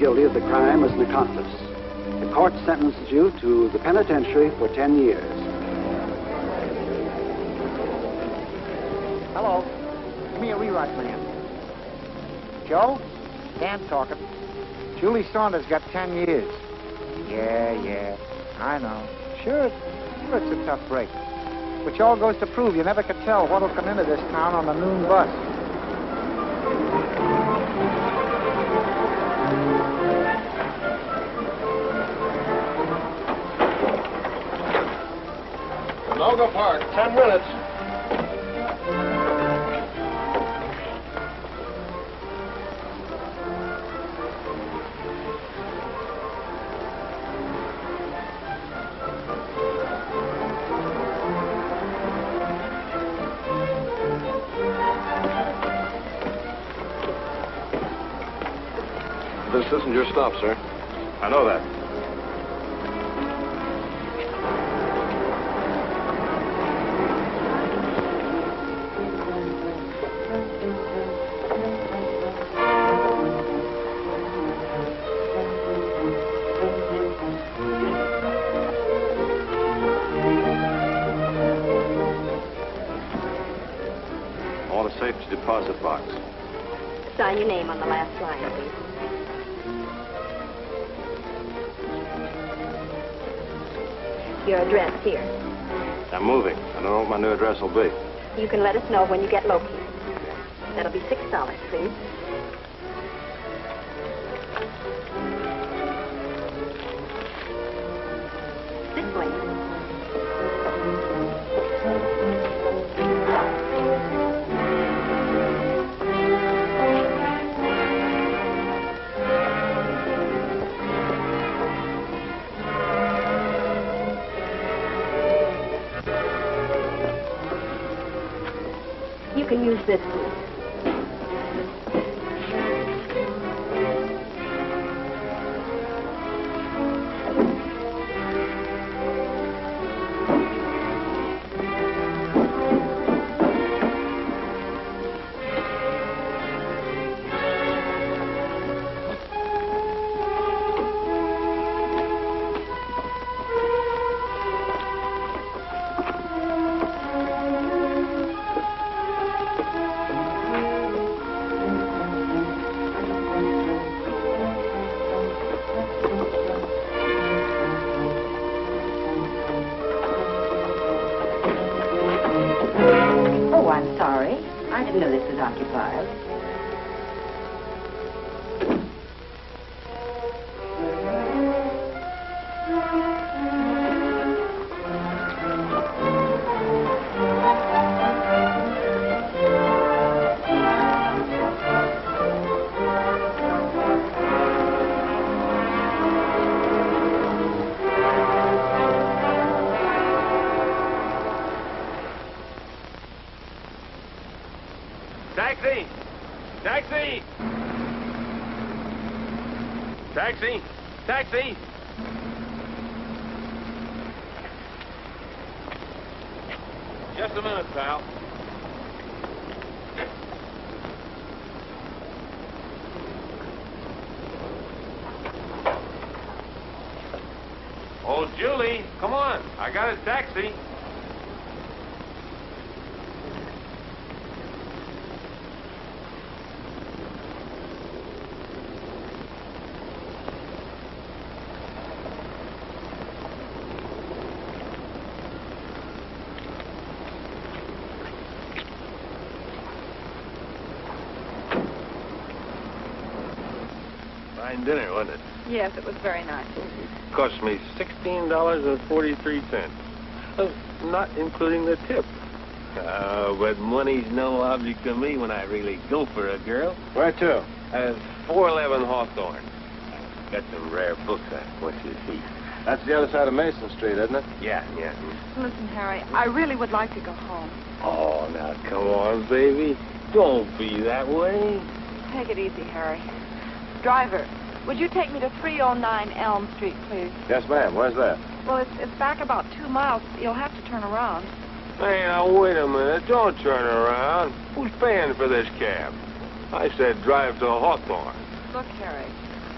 guilty of the crime as an accomplice. The court sentences you to the penitentiary for 10 years. Hello. Give me a rewrite, man. Joe? Dan talking. Julie Saunders got 10 years. Yeah. I know. Sure, it's a tough break. Which all goes to prove you never could tell what'll come into this town on the noon bus. Logo Park, 10 minutes. This isn't your stop, sir. I know that. I want a safety deposit box. Sign your name on the last line, please. Your address here. I'm moving. I don't know what my new address will be. You can let us know when you get located. That'll be $6, please. This way. You can use this, please. I'm sorry. I didn't know this was occupied. Taxi! Taxi! Taxi! Taxi! Just a minute, pal. Oh, Julie, come on. I got a taxi. Fine dinner, wasn't it? Yes, it was very nice. Cost me $16.43. Not including the tip. But money's no object to me when I really go for a girl. Where to? 411 Hawthorne. Got some rare books I want you to see. That's the other side of Mason Street, isn't it? Yeah. Listen, Harry, I really would like to go home. Oh, now, come on, baby. Don't be that way. Take it easy, Harry. Driver, would you take me to 309 Elm Street, please? Yes, ma'am. Where's that? Well, it's back about 2 miles. You'll have to turn around. Hey, now, wait a minute. Don't turn around. Who's paying for this cab? I said drive to Hawthorne. Look, Harry,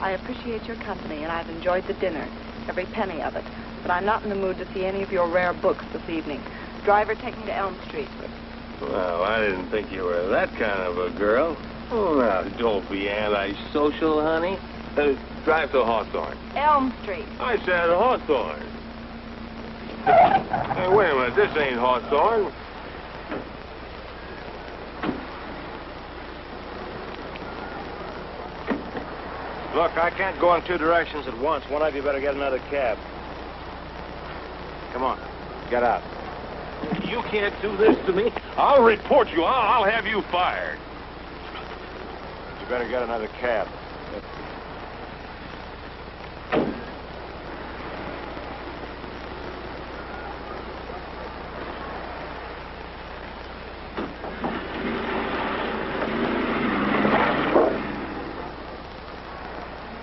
I appreciate your company, and I've enjoyed the dinner, every penny of it. But I'm not in the mood to see any of your rare books this evening. Driver, take me to Elm Street. Well, I didn't think you were that kind of a girl. Oh, now, don't be antisocial, honey. Drive to Hawthorne. Elm Street. I said Hawthorne. Hey, wait a minute. This ain't Hawthorne. Look, I can't go in two directions at once. One of you better get another cab. Come on, get out. You can't do this to me. I'll report you. I'll have you fired. You better get another cab.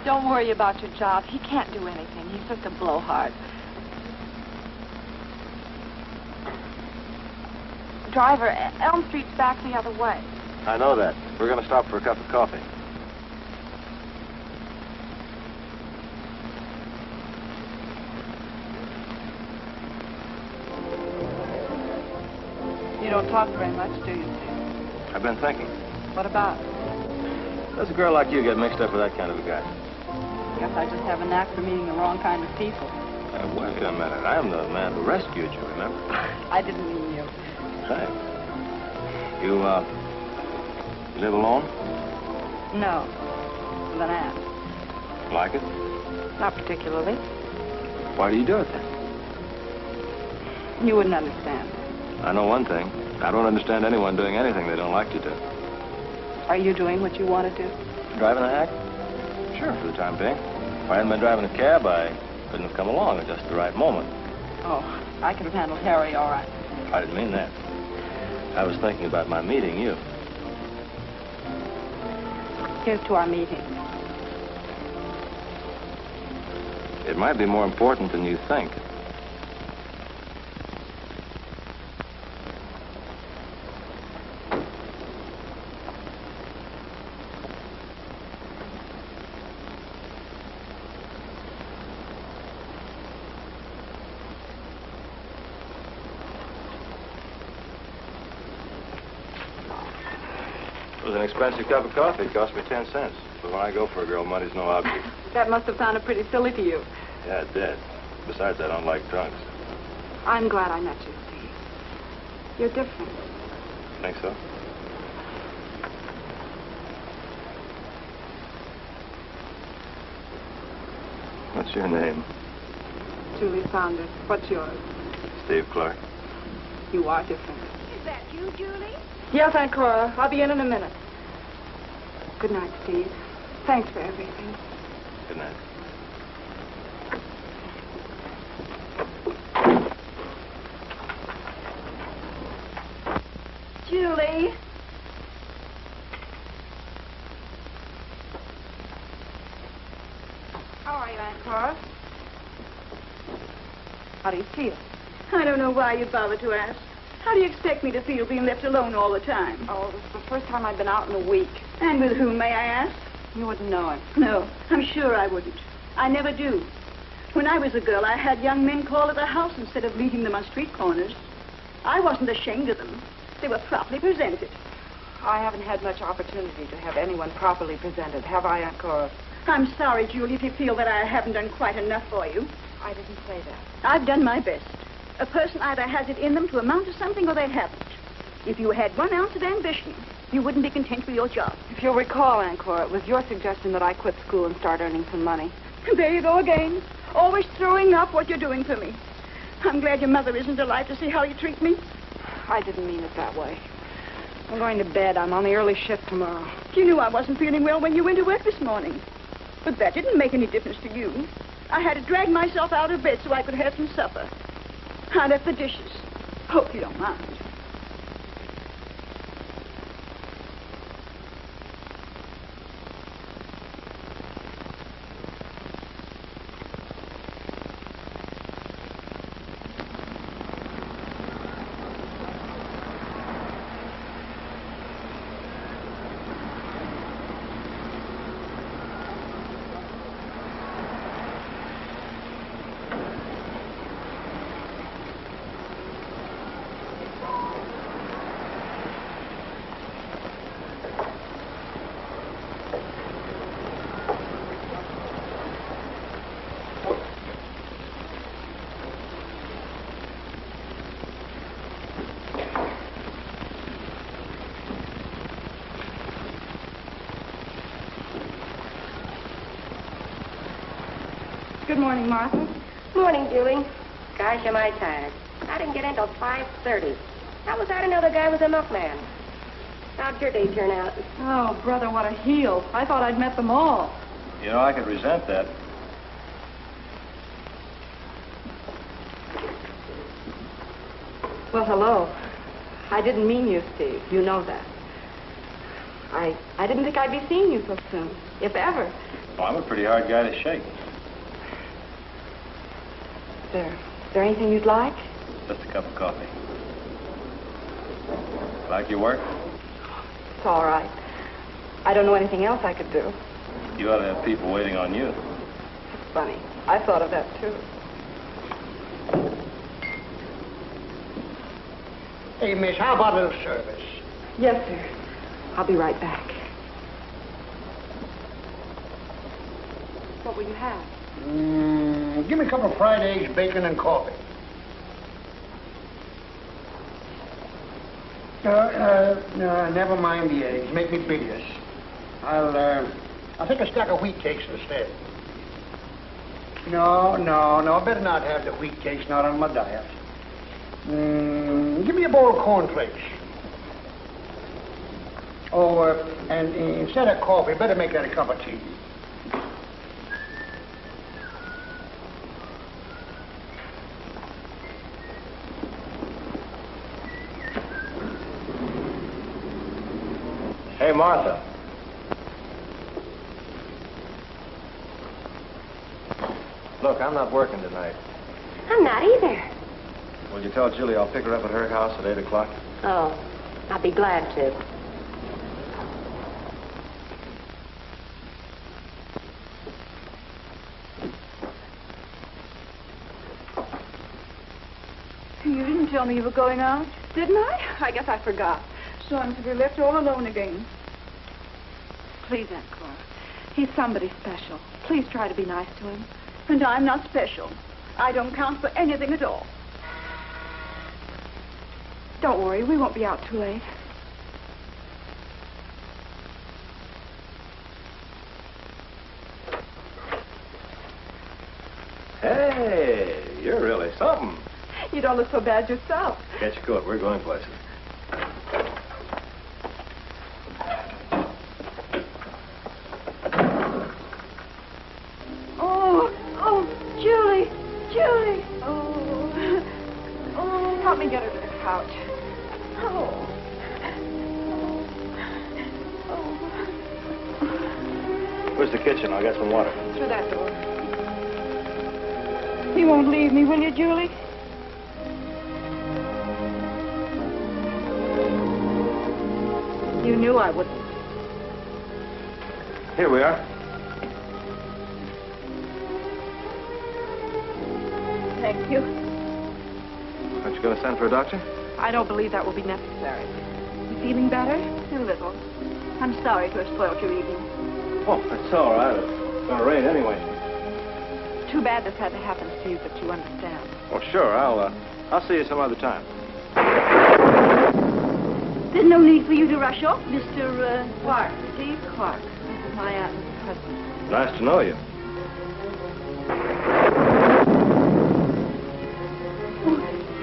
Don't worry about your job. He can't do anything. He's just a blowhard. Driver, Elm Street's back the other way. I know that. We're going to stop for a cup of coffee. You don't talk very much, do you, Steve? I've been thinking. What about? Does a girl like you get mixed up with that kind of a guy? Guess I just have a knack for meeting the wrong kind of people. Wait a minute. I'm the man who rescued you, remember? I didn't mean you. Say, you live alone? No. With an aunt. Like it? Not particularly. Why do you do it then? You wouldn't understand. I know one thing. I don't understand anyone doing anything they don't like to do. Are you doing what you want to do? Driving a hack? Sure, for the time being. If I hadn't been driving a cab, I couldn't have come along at just the right moment. Oh, I could have handled Harry all right. I didn't mean that. I was thinking about my meeting you. Here's to our meeting. It might be more important than you think. It was an expensive cup of coffee. It cost me 10 cents. But when I go for a girl, money's no object. That must have sounded pretty silly to you. Yeah, it did. Besides, I don't like drunks. I'm glad I met you, Steve. You're different. Think so? What's your name? Julie Saunders. What's yours? Steve Clark. You are different. Is that you, Julie? Yes, Aunt Cora. I'll be in a minute. Good night, Steve. Thanks for everything. Good night. Julie? How are you, Aunt Cora? How do you feel? I don't know why you bother to ask. How do you expect me to feel being left alone all the time? Oh, this is the first time I've been out in a week. And with whom, may I ask? You wouldn't know it. No, I'm sure I wouldn't. I never do. When I was a girl, I had young men call at the house instead of meeting them on street corners. I wasn't ashamed of them. They were properly presented. I haven't had much opportunity to have anyone properly presented, have I, Aunt Cora? I'm sorry, Julie, if you feel that I haven't done quite enough for you. I didn't say that. I've done my best. A person either has it in them to amount to something or they haven't. If you had 1 ounce of ambition, you wouldn't be content with your job. If you'll recall, Aunt Cora, it was your suggestion that I quit school and start earning some money. There you go again. Always throwing up what you're doing for me. I'm glad your mother isn't alive to see how you treat me. I didn't mean it that way. I'm going to bed. I'm on the early shift tomorrow. You knew I wasn't feeling well when you went to work this morning. But that didn't make any difference to you. I had to drag myself out of bed so I could have some supper. I left the dishes. Hope you don't mind. morning, Martha. Morning, Julie. Gosh, am I tired. I didn't get in till 5:30. How was I to know the guy was a milkman? How'd your day turn out? Oh, brother, what a heel. I thought I'd met them all. You know, I could resent that. Well, hello. I didn't mean you, Steve. You know that. I didn't think I'd be seeing you so soon, if ever. Well, I'm a pretty hard guy to shake. Is there anything you'd like? Just a cup of coffee. Like your work? It's all right. I don't know anything else I could do. You ought to have people waiting on you. It's funny. I thought of that, too. Hey, miss, how about a little service? Yes, sir. I'll be right back. What will you have? Give me a couple of fried eggs, bacon, and coffee. Never mind the eggs. Make me bilious. I'll take a stack of wheat cakes instead. No. Better not have the wheat cakes, not on my diet. Give me a bowl of cornflakes. Oh, and instead of coffee, better make that a cup of tea. Hey, Martha. Look, I'm not working tonight. I'm not either. Will you tell Julie I'll pick her up at her house at 8 o'clock? Oh, I'll be glad to. You didn't tell me you were going out. Didn't I? I guess I forgot. So I'm to be left all alone again. Please, Aunt Cora. He's somebody special. Please try to be nice to him. And I'm not special. I don't count for anything at all. Don't worry, we won't be out too late. Hey, you're really something. You don't look so bad yourself. Get your coat. We're going places. Oh, Julie. Oh. Help me get her to the couch. Oh. Where's the kitchen? I'll get some water. Through that door. You won't leave me, will you, Julie? You knew I wouldn't. Here we are. Thank you. Aren't you going to send for a doctor? I don't believe that will be necessary. You feeling better? A little. I'm sorry to have spoiled your evening. Oh, that's all right. It's going to rain anyway. Too bad this had to happen to you, but you understand. Oh, sure. I'll see you some other time. There's no need for you to rush off, Mr. Clark. Steve Clark. This is my aunt, Mrs. Hudson. Nice to know you.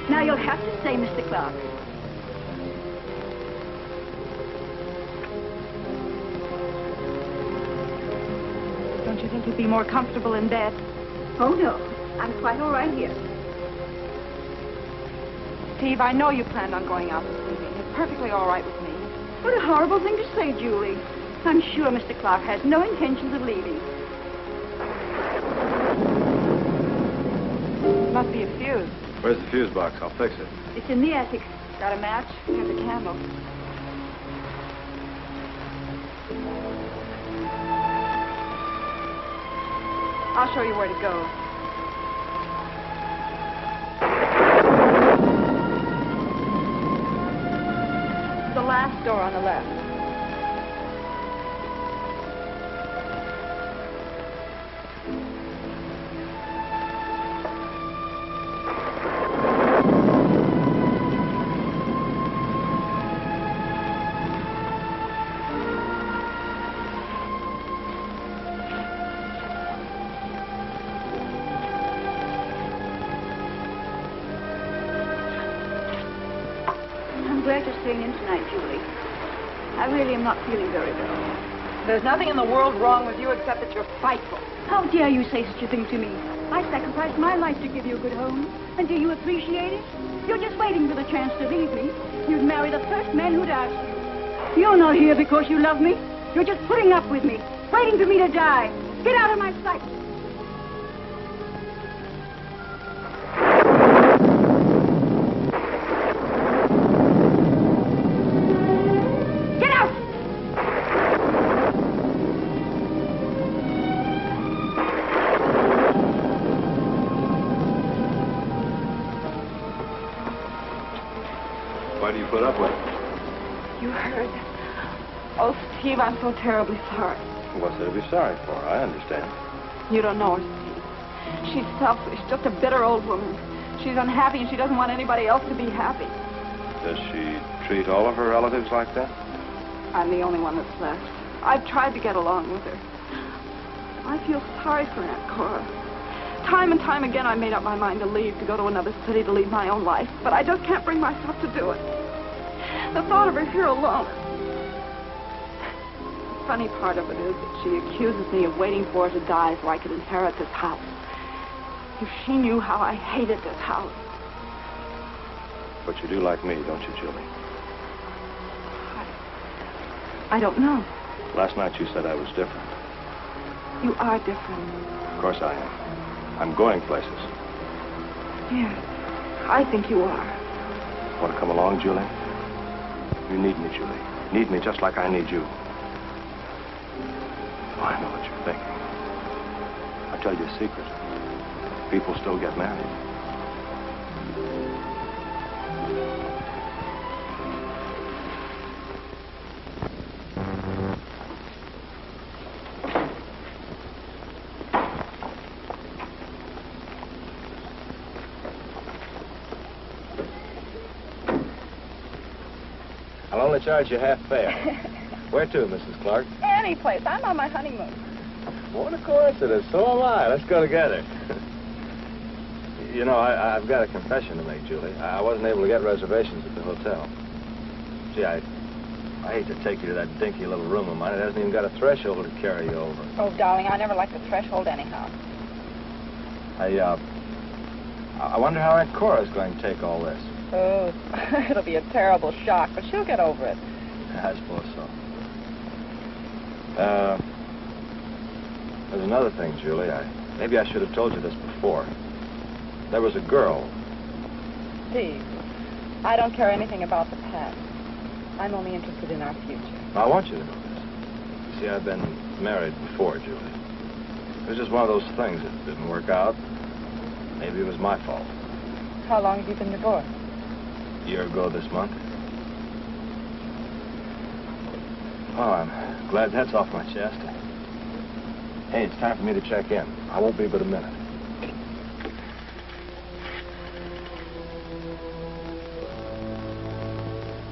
Now you'll have to stay, Mr. Clark. Don't you think you'd be more comfortable in bed? Oh, no. I'm quite all right here. Steve, I know you planned on going out this evening. It's perfectly all right with me. What a horrible thing to say, Julie. I'm sure Mr. Clark has no intentions of leaving. Must be a fuse. Where's the fuse box? I'll fix it. It's in the attic. Got a match? Here's a candle. I'll show you where to go. The last door on the left. glad you're staying in tonight, Julie. I really am not feeling very well. There's nothing in the world wrong with you except that you're spiteful. How dare you say such a thing to me? I sacrificed my life to give you a good home. And do you appreciate it? You're just waiting for the chance to leave me. You'd marry the first man who'd ask you. You're not here because you love me. You're just putting up with me, waiting for me to die. Get out of my sight. Why do you put up with it? You heard. Oh, Steve, I'm so terribly sorry. What's there to be sorry for? I understand. You don't know her, Steve. She's selfish, just a bitter old woman. She's unhappy and she doesn't want anybody else to be happy. Does she treat all of her relatives like that? I'm the only one that's left. I've tried to get along with her. I feel sorry for Aunt Cora. Time and time again, I made up my mind to leave, to go to another city, to lead my own life. But I just can't bring myself to do it. The thought of her here alone. The funny part of it is that she accuses me of waiting for her to die so I could inherit this house. If she knew how I hated this house. But you do like me, don't you, Julie? I don't know. Last night you said I was different. You are different. Of course I am. I'm going places. Yes, I think you are. Want to come along, Julie? You need me, Julie. Need me just like I need you. Oh, I know what you're thinking. I'll tell you a secret. People still get married. I'll only charge you half fare. Where to, Mrs. Clark? Any place. I'm on my honeymoon. What a coincidence. So am I. Let's go together. You know, I've got a confession to make, Julie. I wasn't able to get reservations at the hotel. Gee, I hate to take you to that dinky little room of mine. It hasn't even got a threshold to carry you over. Oh, darling, I never liked the threshold anyhow. I wonder how Aunt Cora's going to take all this. Oh, it'll be a terrible shock, but she'll get over it. I suppose so. There's another thing, Julie. Maybe I should have told you this before. There was a girl. Steve, I don't care anything about the past. I'm only interested in our future. I want you to know this. You see, I've been married before, Julie. It was just one of those things that didn't work out. Maybe it was my fault. How long have you been divorced? A year ago this month. Oh, I'm glad that's off my chest. Hey, it's time for me to check in. I won't be but a minute.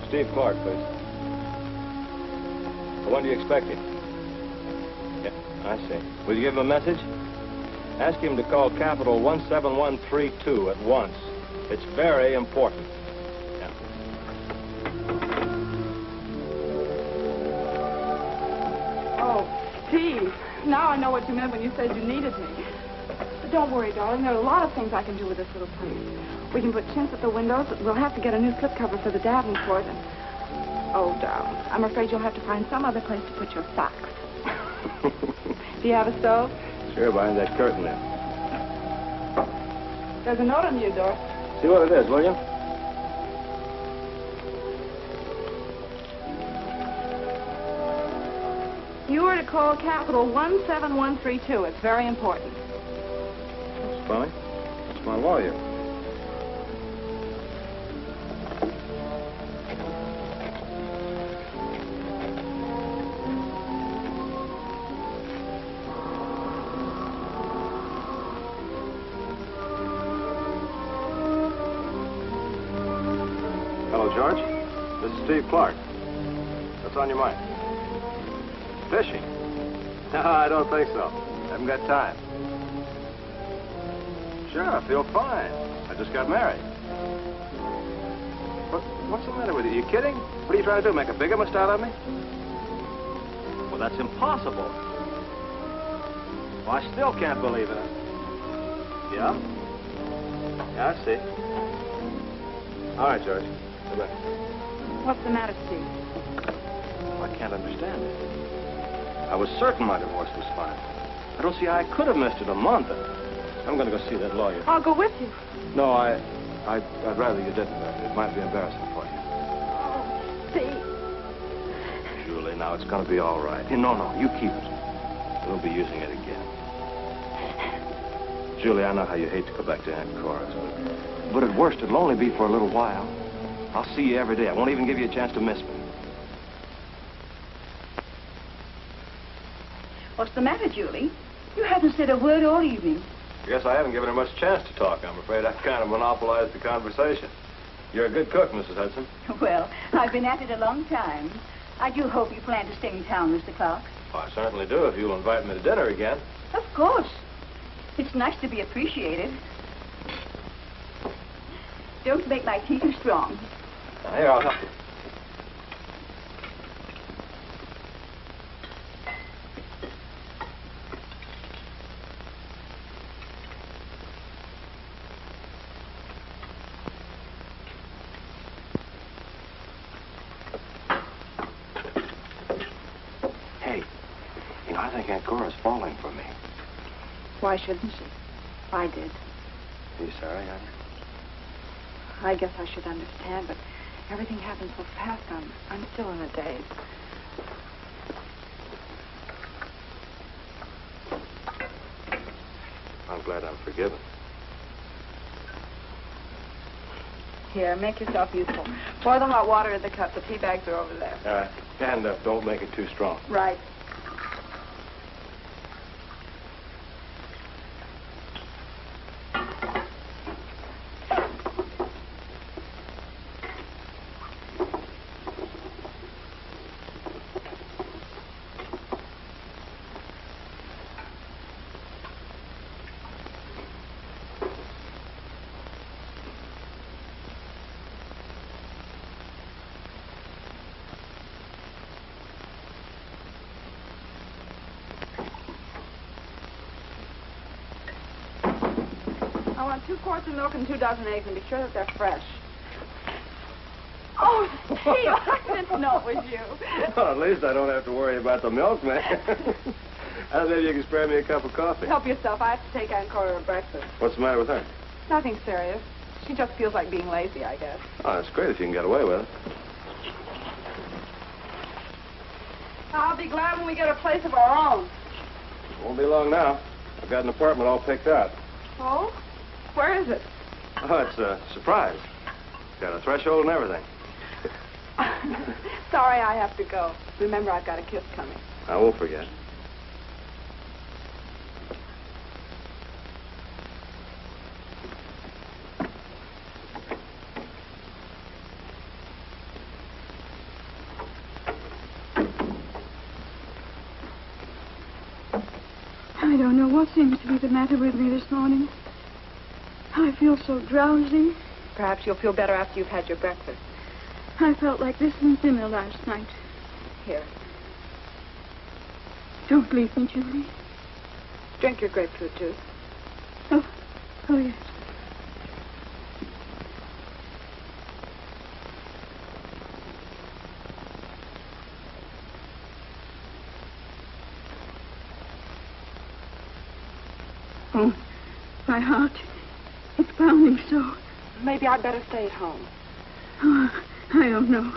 Steve Clark, please. When do you expect him? Yeah, I see. Will you give him a message? Ask him to call Capital 17132 at once. It's very important. Yeah. Oh, Steve, now I know what you meant when you said you needed me. But don't worry, darling. There are a lot of things I can do with this little place. We can put chintz at the windows. We'll have to get a new slipcover for the davenport. And... oh, darling, I'm afraid you'll have to find some other place to put your socks. Do you have a stove? Sure, behind that curtain there. There's a note on your door. See what it is, will you? You are to call Capital 17132. It's very important. That's funny. It's my lawyer. Hello, George. This is Steve Clark. What's on your mind? Fishing? No, I don't think so. Haven't got time. Sure, I feel fine. I just got married. What's the matter with you? You kidding? What are you trying to do, make a bigamist out of me? Well, that's impossible. Well, I still can't believe it. Yeah? Yeah, I see. All right, George. Good luck. What's the matter, Steve? I can't understand it. I was certain my divorce was final. I don't see how I could have missed it a month. I'm going to go see that lawyer. I'll go with you. No, I'd rather you didn't. It might be embarrassing for you. Oh, Steve. Julie, now it's going to be all right. No, you keep it. We'll be using it again. Julie, I know how you hate to go back to Aunt Cora's, but at worst, it'll only be for a little while. I'll see you every day. I won't even give you a chance to miss me. What's the matter, Julie? You haven't said a word all evening. I guess I haven't given her much chance to talk. I'm afraid I've kind of monopolized the conversation. You're a good cook, Mrs. Hudson. Well, I've been at it a long time. I do hope you plan to stay in town, Mr. Clark. Well, I certainly do if you'll invite me to dinner again. Of course. It's nice to be appreciated. Don't make my tea too strong. Here, I'll help you. I think Aunt Cora's falling for me. Why shouldn't she? I did. Are you sorry, honey? I guess I should understand, but everything happened so fast. I'm still in a daze. I'm glad I'm forgiven. Here, make yourself useful. Pour the hot water in the cup. The tea bags are over there. All right. And don't make it too strong. Right. I want 2 quarts of milk and 2 dozen eggs, and be sure that they're fresh. Oh, Steve, I didn't know it was you. Well, at least I don't have to worry about the milkman. Maybe you can spare me a cup of coffee. Help yourself. I have to take Aunt Cora to breakfast. What's the matter with her? Nothing serious. She just feels like being lazy, I guess. Oh, that's great if you can get away with it. I'll be glad when we get a place of our own. Won't be long now. I've got an apartment all picked out. Oh? Where is it? Oh, it's a surprise. Got a threshold and everything. Sorry, I have to go. Remember, I've got a kiss coming. I won't forget. I don't know what seems to be the matter with me this morning. I feel so drowsy. Perhaps you'll feel better after you've had your breakfast. I felt like this in dinner last night. Here, Don't leave me, Julie. drink your grapefruit juice. Oh, yes. Oh, my heart. It's pounding so. Maybe I'd better stay at home. Oh, I don't know.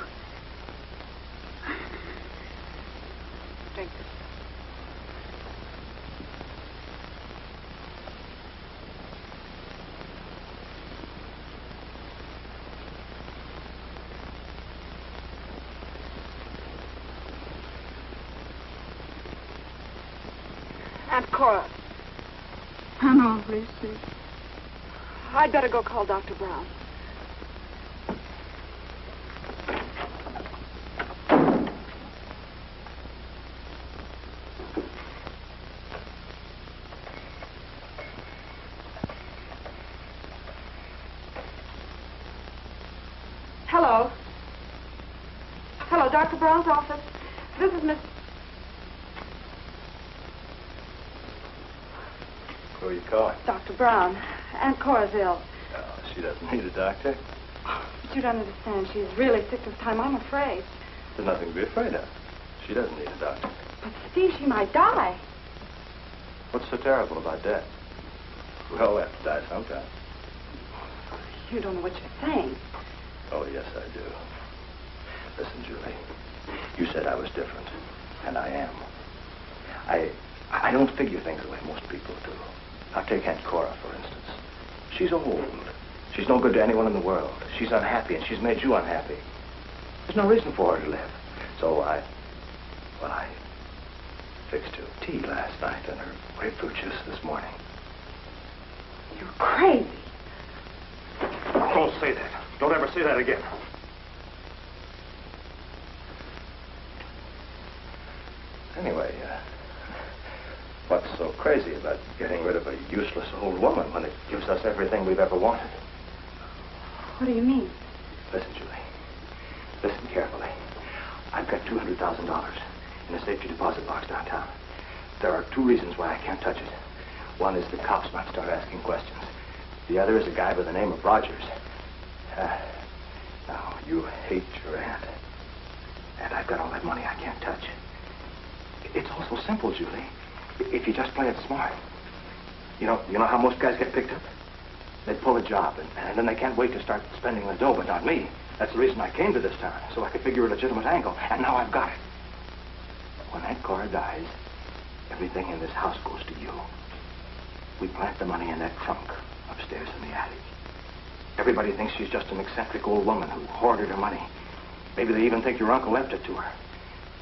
Drink this. Aunt Cora, I'm awfully sick. I'd better go call Dr. Brown. Hello, Hello. Hello, Dr. Brown's office. This is Miss... Who are you calling? Dr. Brown. Aunt Cora's ill. Oh, she doesn't need a doctor. But you don't understand. She's really sick this time. I'm afraid. There's nothing to be afraid of. She doesn't need a doctor. But, Steve, she might die. What's so terrible about death? We all have to die sometime. You don't know what you're saying. Oh, yes, I do. Listen, Julie, you said I was different, and I am. I don't figure things the way most people do. Now, take Aunt Cora, for instance. She's old. She's no good to anyone in the world. She's unhappy, and she's made you unhappy. There's no reason for her to live. So I fixed her tea last night and her grapefruit juice this morning. You're crazy. Don't say that. Don't ever say that again. Anyway, what's so crazy about getting rid of a useless old woman when it gives us everything we've ever wanted? What do you mean? Listen, Julie. Listen carefully. I've got $200,000 in a safety deposit box downtown. There are two reasons why I can't touch it. One is the cops might start asking questions. The other is a guy by the name of Rogers. Now, you hate your aunt. And I've got all that money I can't touch. It's all so simple, Julie. If you just play it smart. You know how most guys get picked up? They pull a job, and then they can't wait to start spending the dough, but not me. That's the reason I came to this town, so I could figure a legitimate angle, and now I've got it. When Aunt Cora dies, everything in this house goes to you. We plant the money in that trunk upstairs in the attic. Everybody thinks she's just an eccentric old woman who hoarded her money. Maybe they even think your uncle left it to her.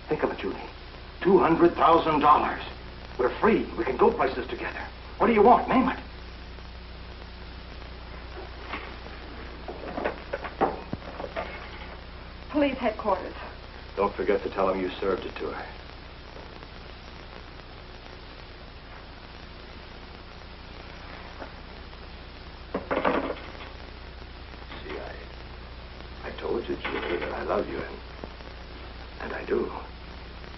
Think of it, Julie. $200,000. We're free. We can go places together. What do you want? Name it. Police headquarters. Don't forget to tell them you served it to her. See, I told you, Julie, that I love you, and I do.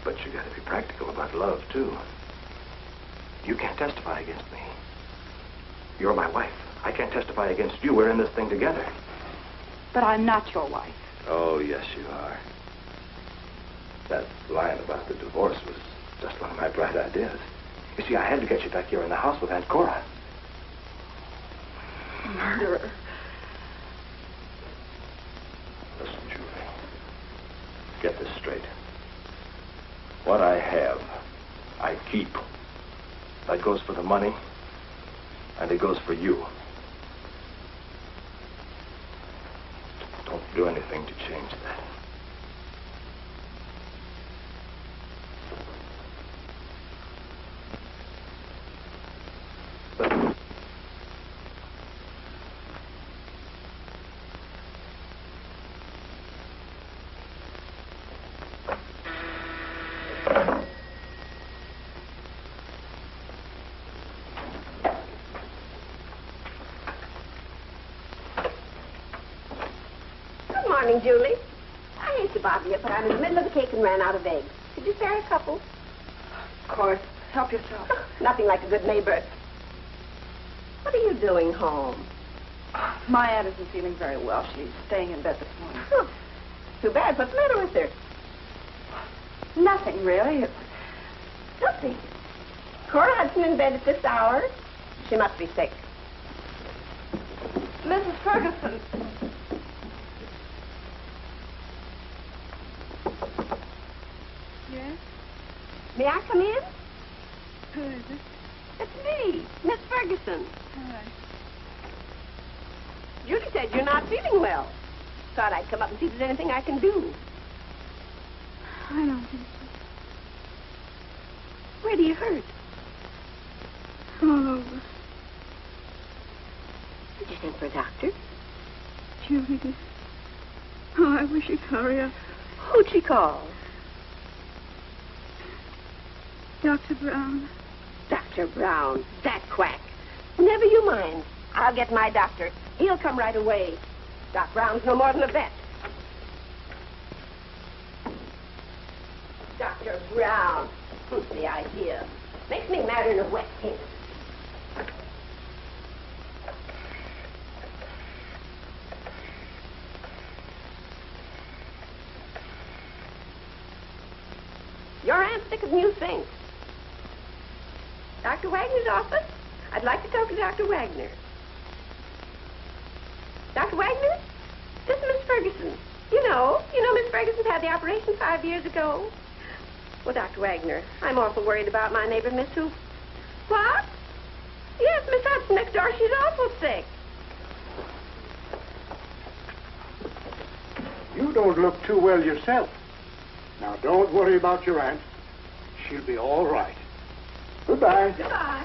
But you got to be practical about love, too. You can't testify against me. You're my wife. I can't testify against you. We're in this thing together. But I'm not your wife. Oh, yes, you are. That line about the divorce was just one of my bright ideas. You see, I had to get you back here in the house with Aunt Cora. Murderer. Listen, Julie. Get this straight. What I have, I keep. That goes for the money, and it goes for you. Don't do anything to change that. Morning, Julie. I hate to bother you, but I'm in the middle of the cake and ran out of eggs. Could you spare a couple? Of course. Help yourself. Nothing like a good neighbor. What are you doing home? My aunt isn't feeling very well. She's staying in bed this morning. Huh. Too bad. What's the matter with her? Nothing, really. Nothing. Cora Hudson in bed at this hour? She must be sick. Mrs. Ferguson. Yes? May I come in? Who is it? It's me, Miss Ferguson. All right. Julie said you're not feeling well. Thought I'd come up and see if there's anything I can do. I don't think so. Where do you hurt? All over. Did you send for a doctor? Julie did. Oh, I wish you'd hurry up. Who'd she call? Dr. Brown. Dr. Brown. That quack. Never you mind. I'll get my doctor. He'll come right away. Doc Brown's no more than a vet. Dr. Brown. Who's the idea? Makes me madder than a wet paint. Your aunt's thicker than you think. Dr. Wagner's office? I'd like to talk to Dr. Wagner. Dr. Wagner? This is Miss Ferguson. You know Miss Ferguson had the operation 5 years ago. Well, Dr. Wagner, I'm awful worried about my neighbor, Miss Hoop. What? Yes, Miss Hudson next door. She's awful sick. You don't look too well yourself. Now, don't worry about your aunt. She'll be all right. Goodbye. Goodbye.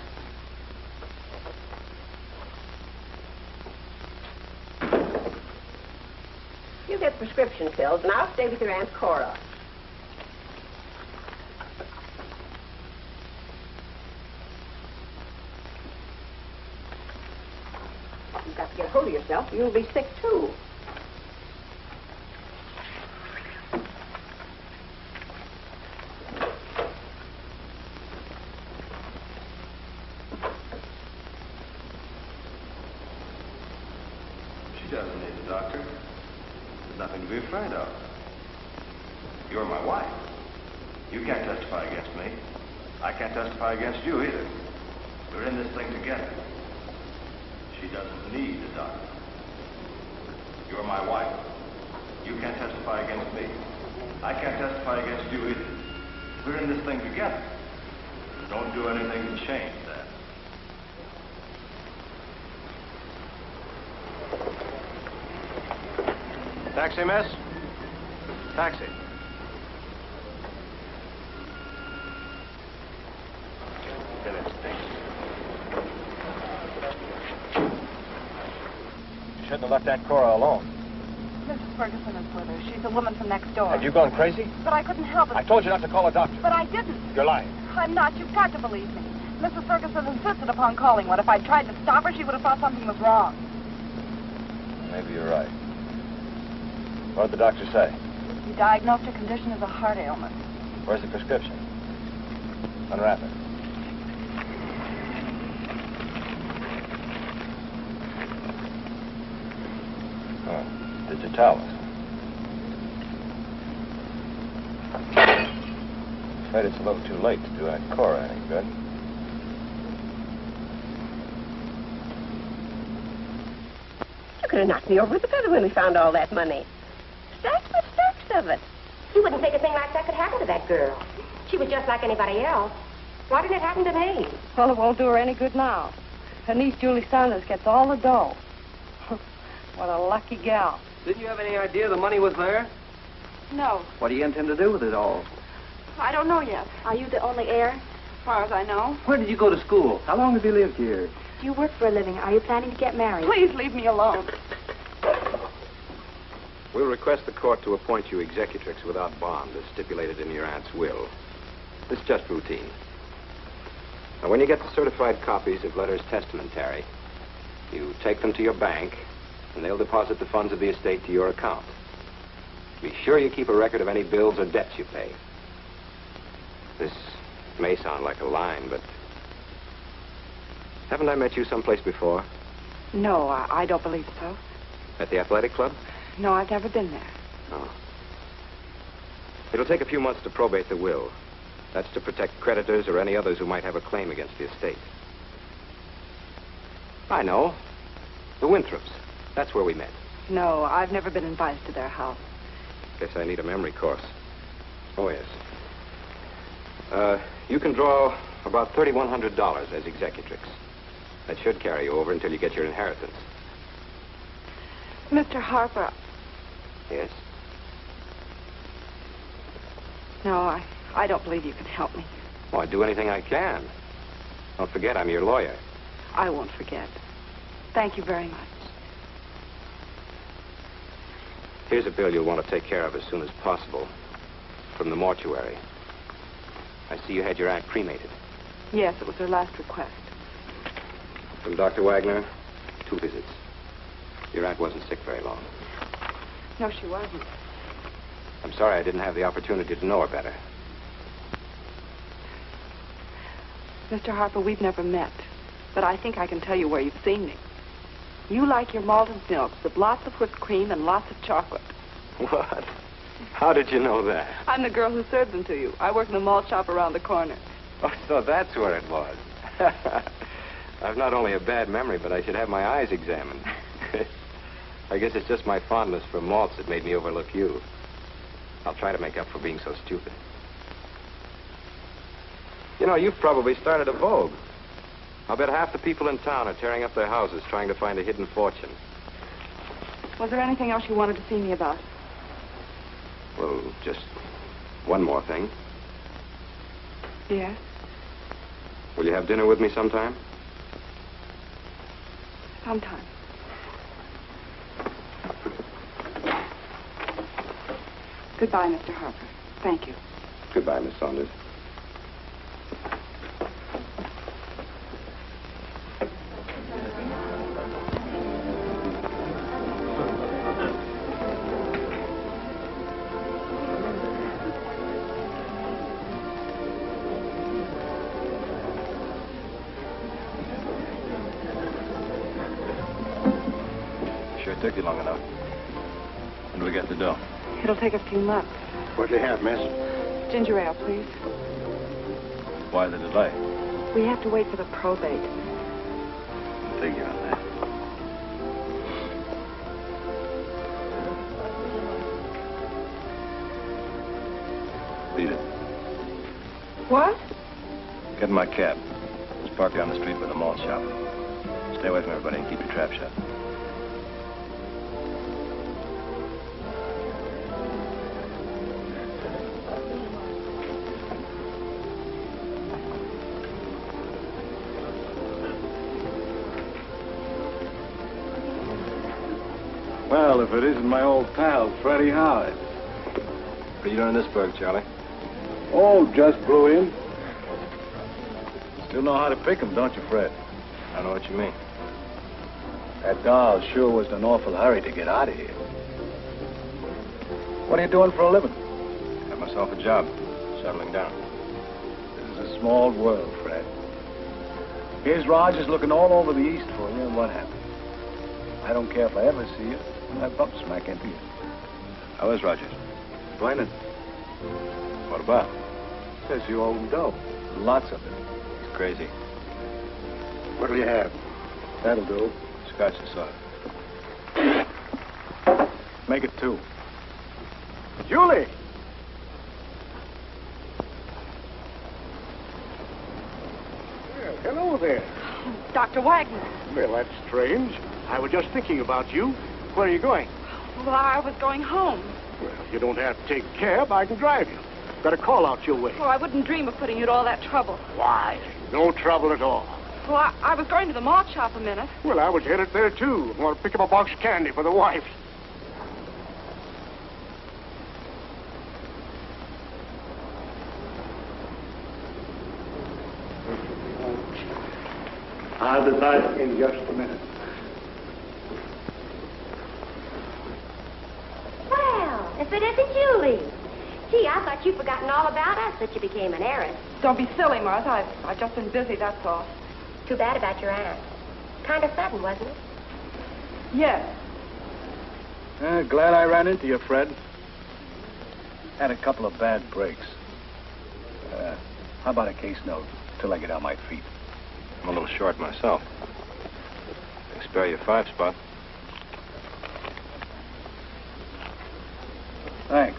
You get prescription pills, and I'll stay with your Aunt Cora. You've got to get hold of yourself, or you'll be sick, too. She doesn't need a doctor. There's nothing to be afraid of. You're my wife. You can't testify against me. I can't testify against you either. We're in this thing together. She doesn't need a doctor. You're my wife. You can't testify against me. I can't testify against you either. We're in this thing together. Don't do anything to change that. Taxi, miss? Taxi. Get it, thanks. You shouldn't have left Aunt Cora alone. Mrs. Ferguson is with her. She's a woman from next door. Have you gone crazy? But I couldn't help it. I told you not to call a doctor. But I didn't. You're lying. I'm not. You've got to believe me. Mrs. Ferguson insisted upon calling one. If I'd tried to stop her, she would have thought something was wrong. Maybe you're right. What did the doctor say? He diagnosed her condition as a heart ailment. Where's the prescription? Unwrap it. Oh, digitalis. Afraid it's a little too late to do Aunt Cora any good. You could have knocked me over with a feather when we found all that money. Stacks and stacks of it. You wouldn't think a thing like that could happen to that girl. She was just like anybody else. Why didn't it happen to me? Well, it won't do her any good now. Her niece, Julie Saunders, gets all the dough. What a lucky gal. Didn't you have any idea the money was there? No, What do you intend to do with it all? I don't know yet. Are you the only heir? As far as I know. Where did you go to school? How long have you lived here? Do you work for a living? Are you planning to get married? Please leave me alone. We'll request the court to appoint you executrix without bond, as stipulated in your aunt's will. It's just routine. Now, when you get the certified copies of letters testamentary, you take them to your bank, and they'll deposit the funds of the estate to your account. Be sure you keep a record of any bills or debts you pay. This may sound like a line, but haven't I met you someplace before? No, I don't believe so. At the athletic club? No, I've never been there. Oh. It'll take a few months to probate the will. That's to protect creditors or any others who might have a claim against the estate. I know. The Winthrops. That's where we met. No, I've never been invited to their house. Guess I need a memory course. Oh, yes. You can draw about $3,100 as executrix. That should carry you over until you get your inheritance. Mr. Harper. Yes? No, I don't believe you can help me. Oh, I'd do anything I can. Don't forget, I'm your lawyer. I won't forget. Thank you very much. Here's a bill you'll want to take care of as soon as possible. From the mortuary. I see you had your aunt cremated. Yes, it was her last request. From Dr. Wagner, 2 visits. Your aunt wasn't sick very long. No, she wasn't. I'm sorry I didn't have the opportunity to know her better. Mr. Harper, we've never met, but I think I can tell you where you've seen me. You like your malted milks with lots of whipped cream and lots of chocolate. What? How did you know that? I'm the girl who served them to you. I work in the malt shop around the corner. Oh, so that's where it was. I've not only a bad memory, but I should have my eyes examined. I guess it's just my fondness for malts that made me overlook you. I'll try to make up for being so stupid. You know, you've probably started a vogue. I'll bet half the people in town are tearing up their houses trying to find a hidden fortune. Was there anything else you wanted to see me about? Well, just one more thing. Yes? Will you have dinner with me sometime? Sometime. Goodbye, Mr. Harper. Thank you. Goodbye, Miss Saunders. Sure took you long enough. When do we get the dough? It'll take a few months. What do you have, miss? Ginger ale, please. Why the delay? We have to wait for the probate. Figure on that. Beat it. What? Get in my cab. It's parked down the street by the malt shop. Stay away from everybody and keep your trap shut. Well, if it isn't my old pal, Freddie Howard. What are you doing in this burg, Charlie? Oh, just blew in. Still know how to pick 'em, don't you, Fred? I know what you mean. That doll sure was in an awful hurry to get out of here. What are you doing for a living? Got myself a job. Settling down. This is a small world, Fred. Here's Rogers looking all over the East for you, and what happened? I don't care if I ever see you. I bump smack into you. How is Rogers? Complaining. What about? Says you owe him dough. Lots of it. He's crazy. What'll you have? That'll do. Scotch and soda. Make it 2. Julie! Well, hello there. Dr. Wagner. Well, that's strange. I was just thinking about you. Where are you going? Well, I was going home. Well, you don't have to take a cab. I can drive you. Got a call out your way. Oh, I wouldn't dream of putting you to all that trouble. Why? No trouble at all. Well, I was going to the malt shop a minute. Well, I was headed there, too. I want to pick up a box of candy for the wife. I'll be back in just a minute. Well, if it isn't Julie. Gee, I thought you'd forgotten all about us that you became an heiress. Don't be silly, Martha. I've just been busy, that's all. Too bad about your aunt. Kind of sudden, wasn't it? Yes. Glad I ran into you, Fred. Had a couple of bad breaks. How about a case note till I get on my feet? I'm a little short myself. I can spare you a 5 spot. Thanks.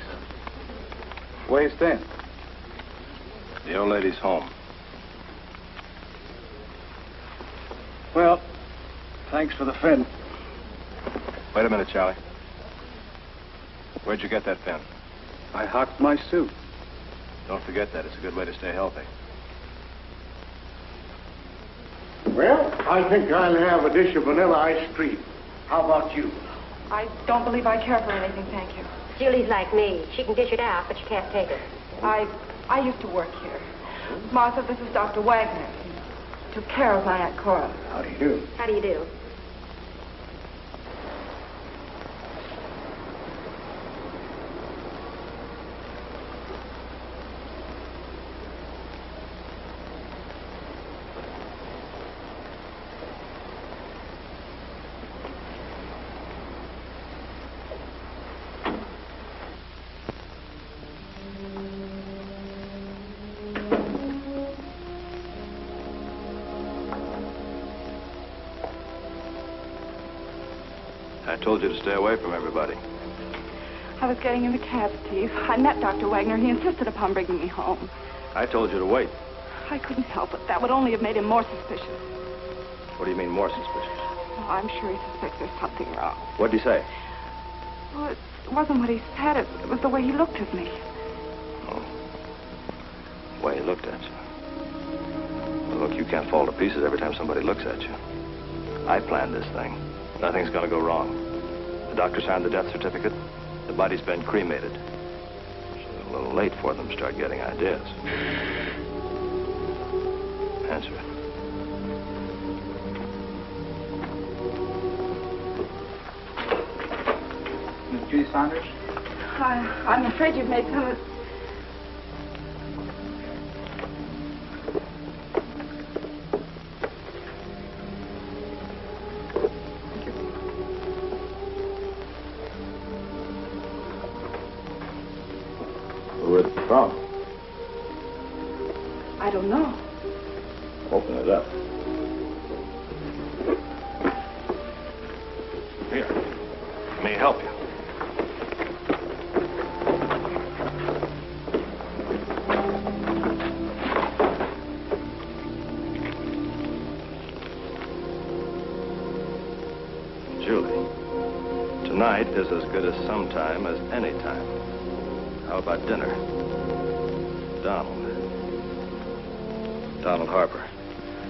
Where you staying? The old lady's home. Well, thanks for the fin. Wait a minute, Charlie. Where'd you get that pen? I hocked my suit. Don't forget that. It's a good way to stay healthy. Well, I think I'll have a dish of vanilla ice cream. How about you? I don't believe I care for anything, thank you. Julie's like me. She can dish it out, but she can't take it. I used to work here. Martha, this is Dr. Wagner. He took care of my Aunt Cora. How do you do? How do you do? I told you to stay away from everybody. I was getting in the cab, Steve. I met Dr. Wagner. He insisted upon bringing me home. I told you to wait. I couldn't help it. That would only have made him more suspicious. What do you mean, more suspicious? Oh, I'm sure he suspects there's something wrong. What'd he say? Well, it wasn't what he said. It was the way he looked at me. Oh. The way he looked at you. Well, look, you can't fall to pieces every time somebody looks at you. I planned this thing. Nothing's gonna go wrong. The doctor signed the death certificate. The body's been cremated. It's a little late for them to start getting ideas. Answer it. Miss Judy Saunders? I'm afraid you've made some... Who is it from? I don't know. Open it up. Here. Let me help you. Julie, tonight is as good as some time as any time. How about dinner? Donald Harper.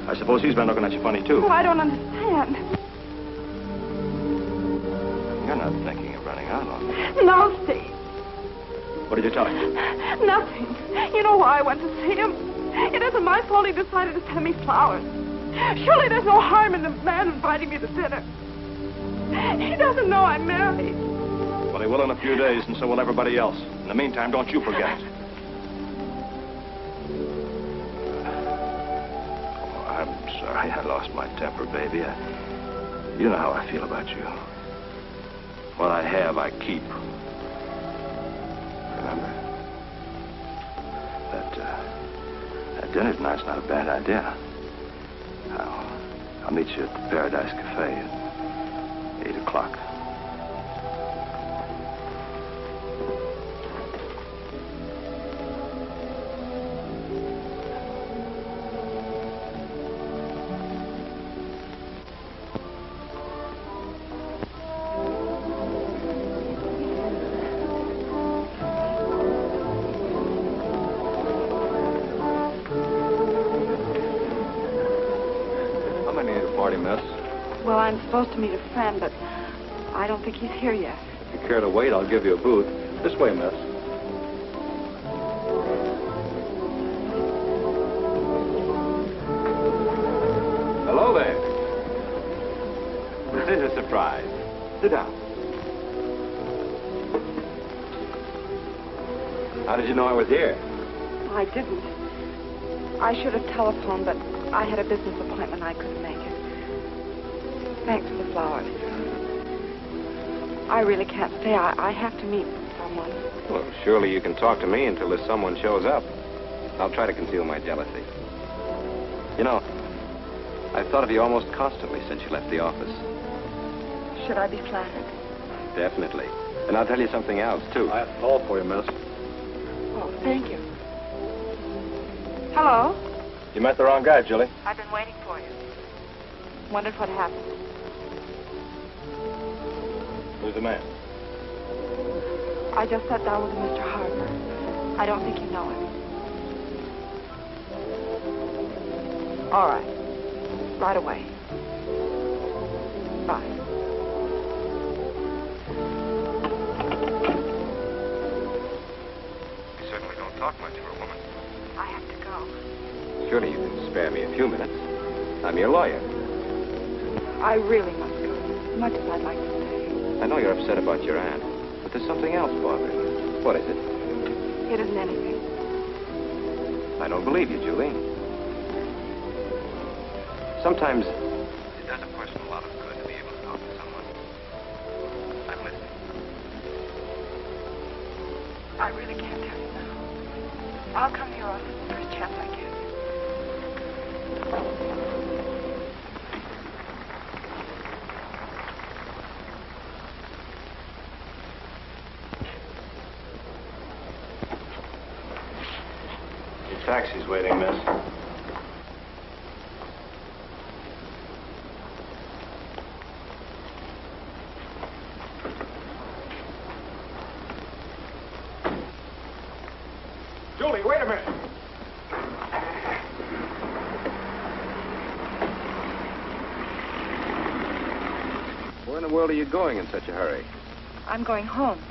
I suppose he's been looking at you funny, too. Oh, I don't understand. You're not thinking of running out on me. No, Steve. What did you tell him? Nothing. You know why I went to see him? It isn't my fault he decided to send me flowers. Surely there's no harm in the man inviting me to dinner. He doesn't know I'm married. Well, he will in a few days, and so will everybody else. In the meantime, don't you forget it. Oh, I'm sorry I lost my temper, baby. You know how I feel about you. What I have, I keep. Remember? That dinner tonight's not a bad idea. I'll meet you at the Paradise Cafe at 8 o'clock. Well, I'm supposed to meet a friend, but I don't think he's here yet. If you care to wait, I'll give you a booth. This way, miss. Hello there. This is a surprise. Sit down. How did you know I was here? I didn't. I should have telephoned, but I had a business appointment. I couldn't make it. Thanks for the flowers. I really can't stay. I have to meet someone. Well, surely you can talk to me until this someone shows up. I'll try to conceal my jealousy. You know, I've thought of you almost constantly since you left the office. Should I be flattered? Definitely. And I'll tell you something else, too. I have to call for you, miss. Oh, thank you. Hello? You met the wrong guy, Julie. I've been waiting for you. Wondered what happened. Who's the man? I just sat down with Mr. Harper. I don't think you know him. All right. Right away. Bye. You certainly don't talk much for a woman. I have to go. Surely you can spare me a few minutes. I'm your lawyer. I really must go, as much as I'd like to stay. I know you're upset about your aunt, but there's something else bothering you. What is it? It isn't anything. I don't believe you, Julie. Sometimes it does a person a lot of good to be able to talk to someone. I'm listening. I really can't tell you now. I'll come to your office the first chance I get. taxi's waiting, miss. Julie, wait a minute. Where in the world are you going in such a hurry? I'm going home.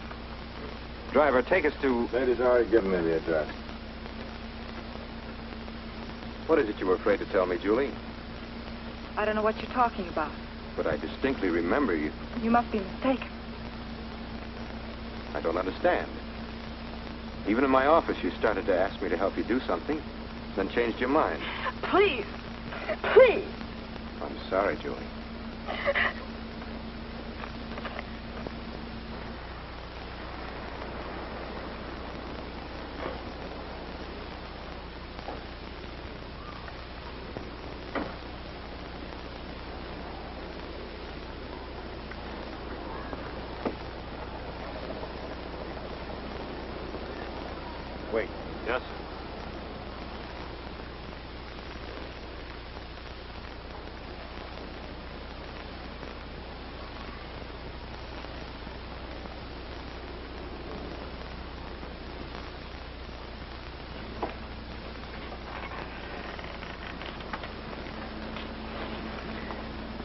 Driver, take us to... Lady's already given me the address. What is it you were afraid to tell me, Julie? I don't know what you're talking about. But I distinctly remember you. You must be mistaken. I don't understand. Even in my office, you started to ask me to help you do something, then changed your mind. Please. Please. I'm sorry, Julie. Wait. Yes, sir.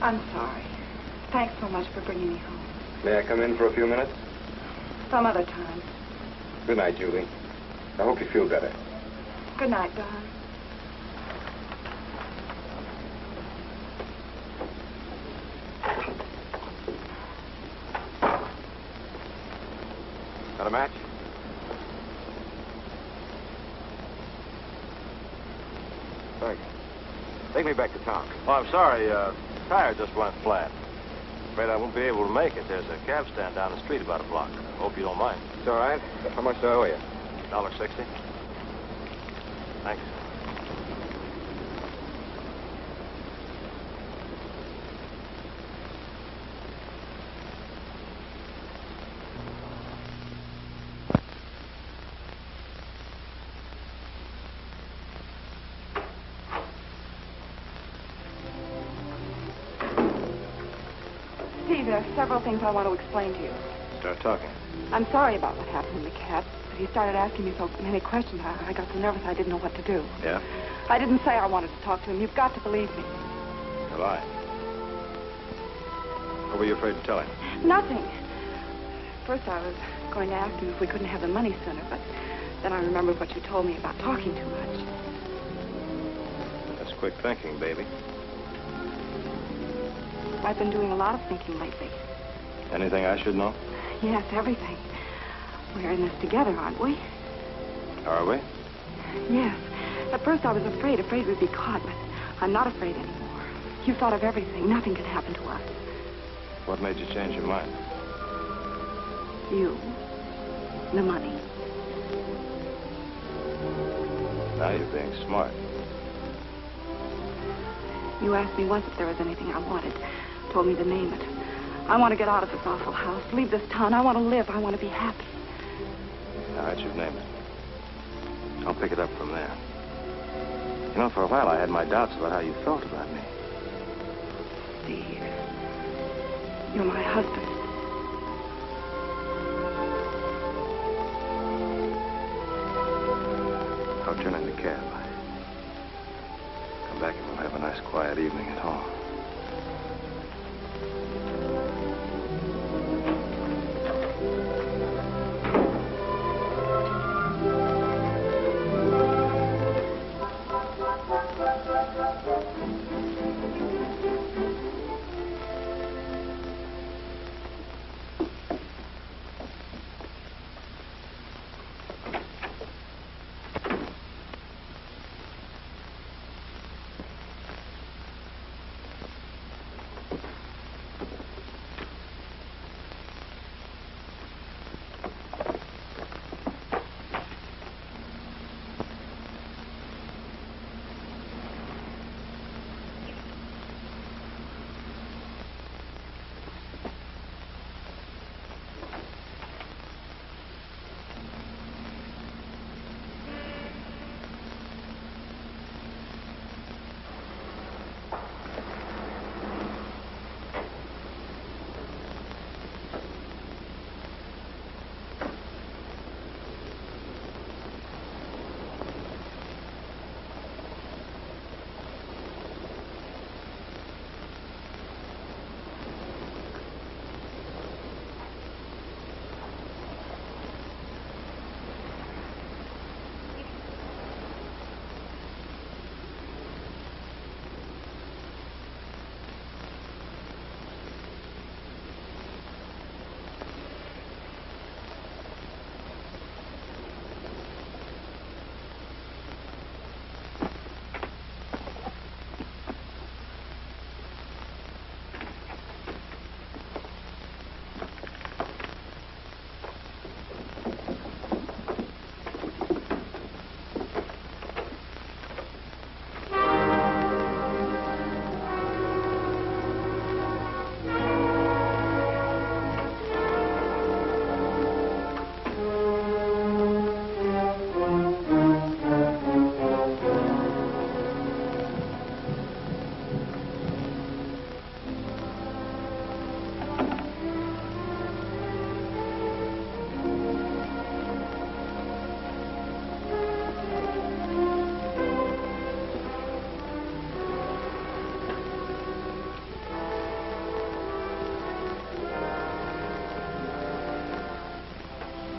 I'm sorry. Thanks so much for bringing me home. May I come in for a few minutes? Some other time. Good night, Julie. I hope you feel better. Good night, Don. Got a match? Thanks. Take me back to town. Oh, I'm sorry. Tire just went flat. Afraid I won't be able to make it. There's a cab stand down the street about a block. Hope you don't mind. It's all right. How much do I owe you? $1.60. Thanks. Steve, there are several things I want to explain to you. Start talking. I'm sorry about what happened in the cab, but he started asking me so many questions. I got so nervous I didn't know what to do. Yeah? I didn't say I wanted to talk to him. You've got to believe me. You lie. What were you afraid to tell him? Nothing. First, I was going to ask him if we couldn't have the money sooner, but then I remembered what you told me about talking too much. That's quick thinking, baby. I've been doing a lot of thinking lately. Anything I should know? Yes, everything. We're in this together, aren't we? Are we? Yes. At first I was afraid we'd be caught, but I'm not afraid anymore. You've thought of everything. Nothing can happen to us. What made you change your mind? You. The money. Now you're being smart. You asked me once if there was anything I wanted. Told me to name it. I want to get out of this awful house, leave this town. I want to live. I want to be happy. All right, you've named it. I'll pick it up from there. You know, for a while I had my doubts about how you felt about me. Steve, you're my husband. I'll turn in the cab. Come back and we'll have a nice quiet evening at home.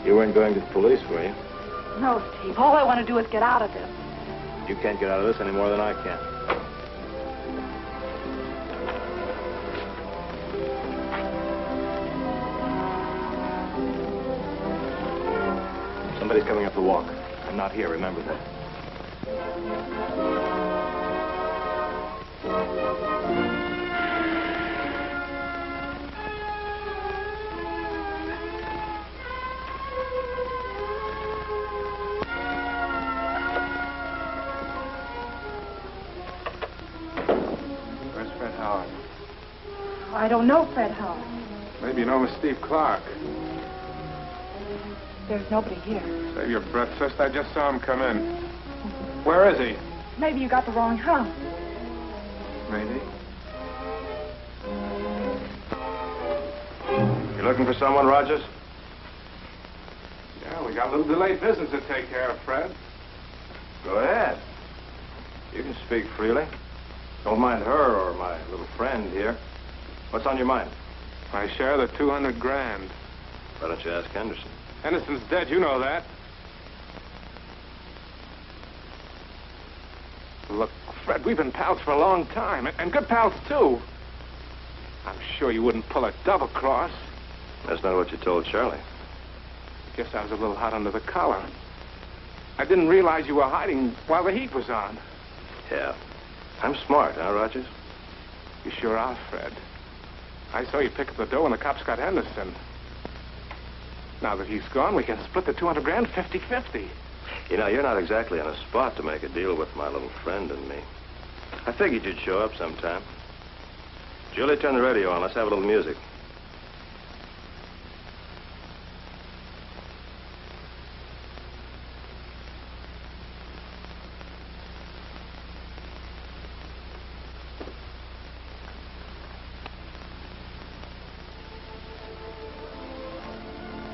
You weren't going to the police, were you? No, Steve. All I want to do is get out of this. You can't get out of this any more than I can. Somebody's coming up the walk. I'm not here, remember that. Where's Fred Howard? I don't know Fred Howard. Maybe you know Miss Steve Clark. There's nobody here. Save your breath, sister. I just saw him come in. Where is he? Maybe you got the wrong house. Maybe. You looking for someone, Rogers? Yeah, we got a little delayed business to take care of, Fred. Go ahead. You can speak freely. Don't mind her or my little friend here. What's on your mind? My share of the 200 grand. Why don't you ask Henderson? Henderson's dead, you know that. Look, Fred, we've been pals for a long time, and good pals, too. I'm sure you wouldn't pull a double-cross. That's not what you told Charlie. Guess I was a little hot under the collar. I didn't realize you were hiding while the heat was on. Yeah. I'm smart, huh, Rogers? You sure are, Fred. I saw you pick up the dough when the cops got Henderson. Now that he's gone, we can split the 200 grand 50-50. You know, you're not exactly on a spot to make a deal with my little friend and me. I figured you'd show up sometime. Julie, turn the radio on. Let's have a little music.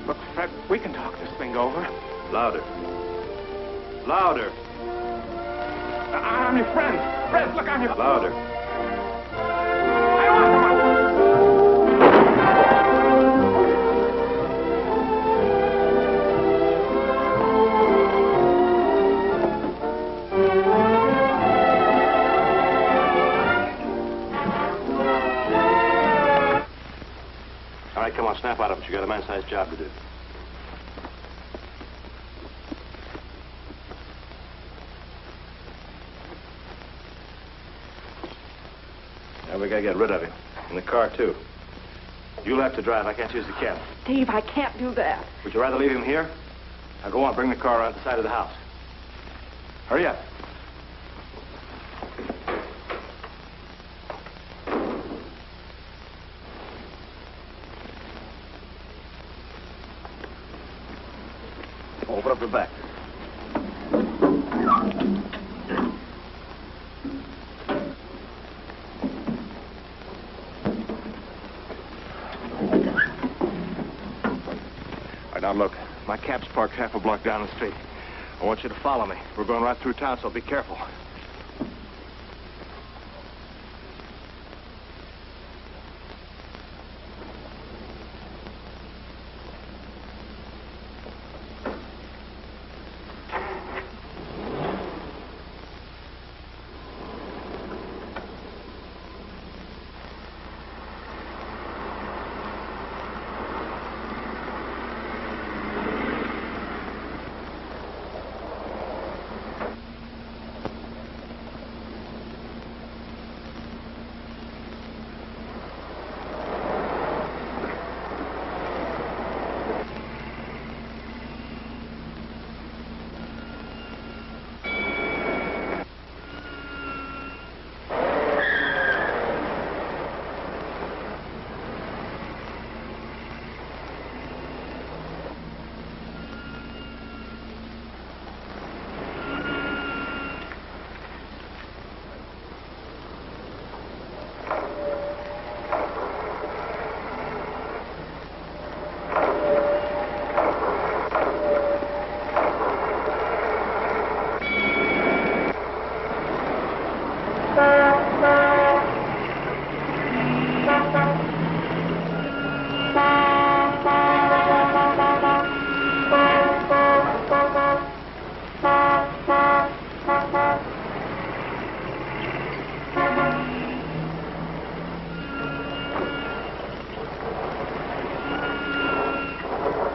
Look, Fred, we can talk this thing over. Louder. Louder. I'm your friend. Fred, look, I'm your... Louder. All right, come on, snap out of it. You got a man-sized job to do. Now we gotta get rid of him. In the car, too. You'll have to drive. I can't use the cab. Steve, I can't do that. Would you rather leave him here? Now go on, bring the car around the side of the house. Hurry up. Open up the back. Now, look, my cab's parked half a block down the street. I want you to follow me. We're going right through town, so be careful.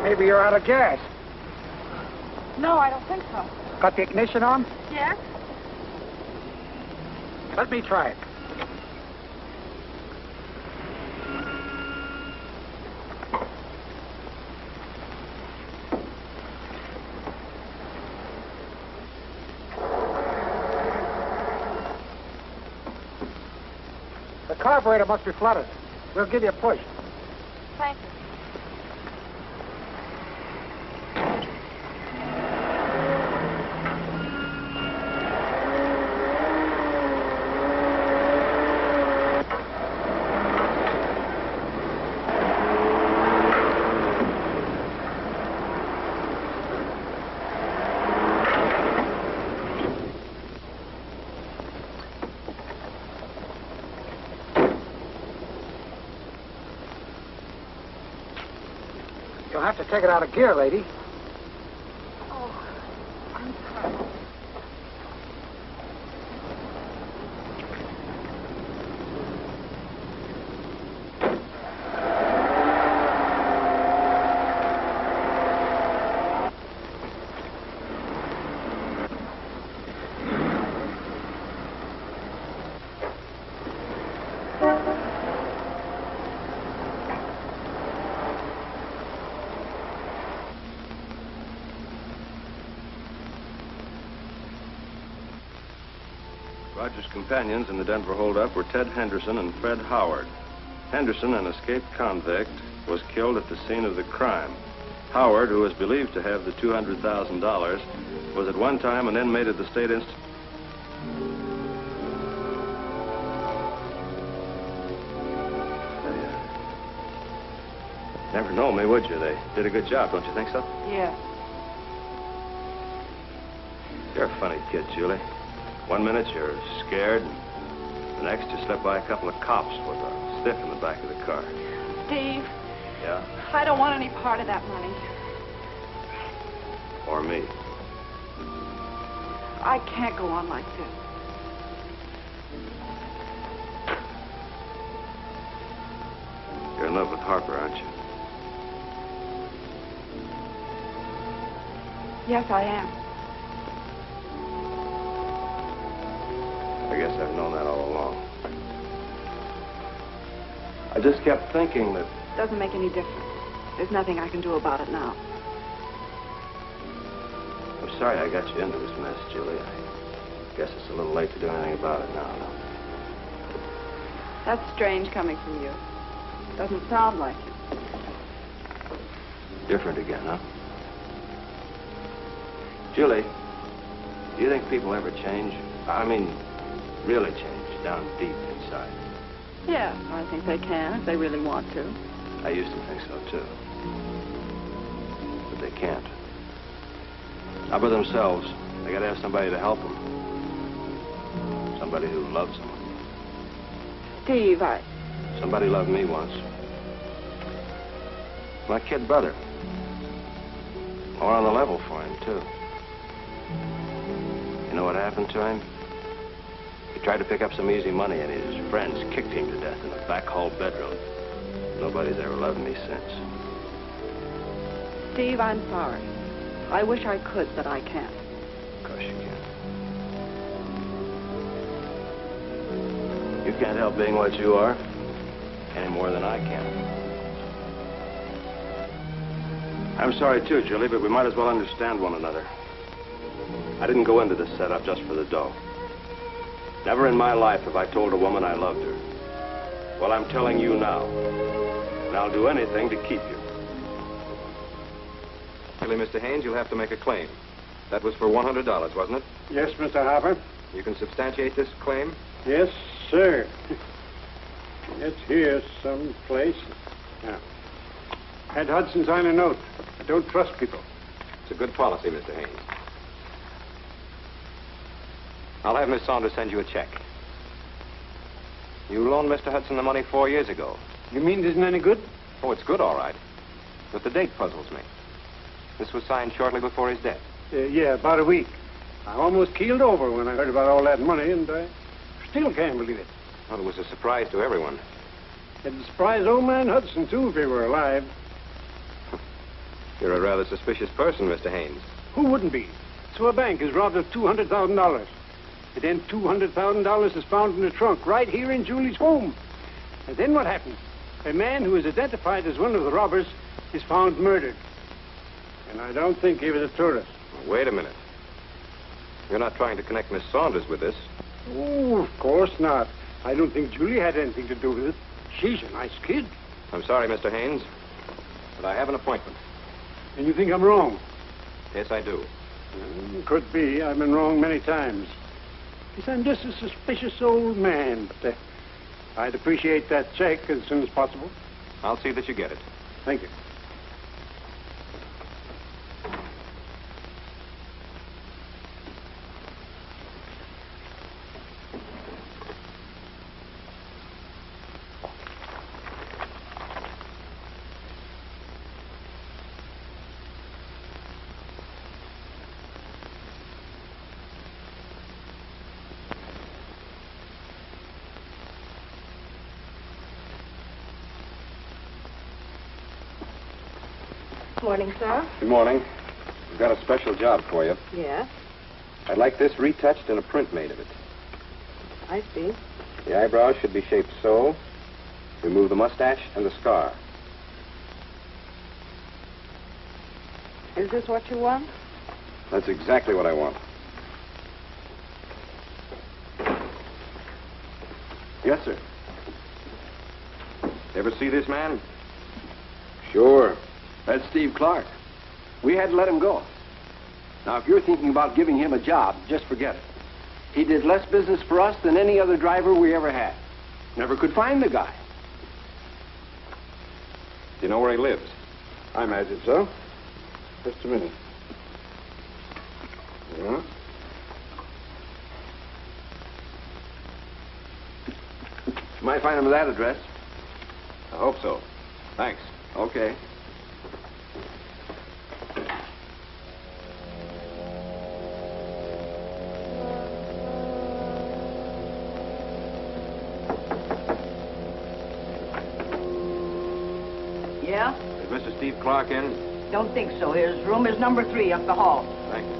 Maybe you're out of gas. No, I don't think so. Got the ignition on? Yes? Let me try it. The carburetor must be flooded. We'll give you a push. Thank you. You'll have to take it out of gear, lady. Oh, I'm sorry. Roger's companions in the Denver holdup were Ted Henderson and Fred Howard. Henderson, an escaped convict, was killed at the scene of the crime. Howard, who was believed to have the $200,000, was at one time an inmate at the State Institute. Never know me, would you? They did a good job, don't you think so? Yeah. You're a funny kid, Julie. One minute you're scared, and the next you slip by a couple of cops with a stiff in the back of the car. Steve. Yeah? I don't want any part of that money. Or me. I can't go on like this. You're in love with Harper, aren't you? Yes, I am. I guess I've known that all along. I just kept thinking that... Doesn't make any difference. There's nothing I can do about it now. I'm sorry I got you into this mess, Julie. I guess it's a little late to do anything about it now. That's strange coming from you. Doesn't sound like it. Different again, huh? Julie, do you think people ever change? I mean, really change down deep inside? Yeah, I think they can if they really want to. I used to think so, too. But they can't. Not by themselves. They gotta have somebody to help them. Somebody who loves them. Steve, Somebody loved me once. My kid brother. More on the level for him, too. You know what happened to him? He tried to pick up some easy money, and his friends kicked him to death in a back hall bedroom. Nobody's ever loved me since. Steve, I'm sorry. I wish I could, but I can't. Of course you can. You can't help being what you are any more than I can. I'm sorry, too, Julie, but we might as well understand one another. I didn't go into this setup just for the dough. Never in my life have I told a woman I loved her. Well, I'm telling you now. And I'll do anything to keep you. Really, Mr. Haynes, you'll have to make a claim. That was for $100, wasn't it? Yes, Mr. Harper. You can substantiate this claim? Yes, sir. It's here someplace. Yeah. Had Hudson sign a note. I don't trust people. It's a good policy, Mr. Haynes. I'll have Miss Saunders send you a check. You loaned Mr. Hudson the money 4 years ago. You mean it isn't any good? Oh, it's good, all right. But the date puzzles me. This was signed shortly before his death. Yeah, about a week. I almost keeled over when I heard about all that money, and I still can't believe it. Well, it was a surprise to everyone. It'd surprise old man Hudson, too, if he were alive. You're a rather suspicious person, Mr. Haynes. Who wouldn't be? So a bank is robbed of $200,000. And then $200,000 is found in the trunk right here in Julie's home. And then what happens? A man who is identified as one of the robbers is found murdered. And I don't think he was a tourist. Wait a minute. You're not trying to connect Miss Saunders with this. Oh, of course not. I don't think Julie had anything to do with it. She's a nice kid. I'm sorry, Mr. Haynes, but I have an appointment. And you think I'm wrong? Yes, I do. Could be. I've been wrong many times. Yes, I'm just a suspicious old man, but I'd appreciate that check as soon as possible. I'll see that you get it. Thank you. Morning, sir. Good morning. We've got a special job for you. Yes, I'd like this retouched and a print made of it. I see. The eyebrows should be shaped so. Remove the mustache and the scar. Is this what you want? That's exactly what I want. Yes, sir. Ever see this man? Sure. That's Steve Clark. We had to let him go. Now, if you're thinking about giving him a job, just forget it. He did less business for us than any other driver we ever had. Never could find the guy. Do you know where he lives? I imagine so. Just a minute. Yeah. You might find him at that address. I hope so. Thanks. Okay. Yeah? Is Mr. Steve Clark in? Don't think so. His room is number 3 up the hall. Thank you.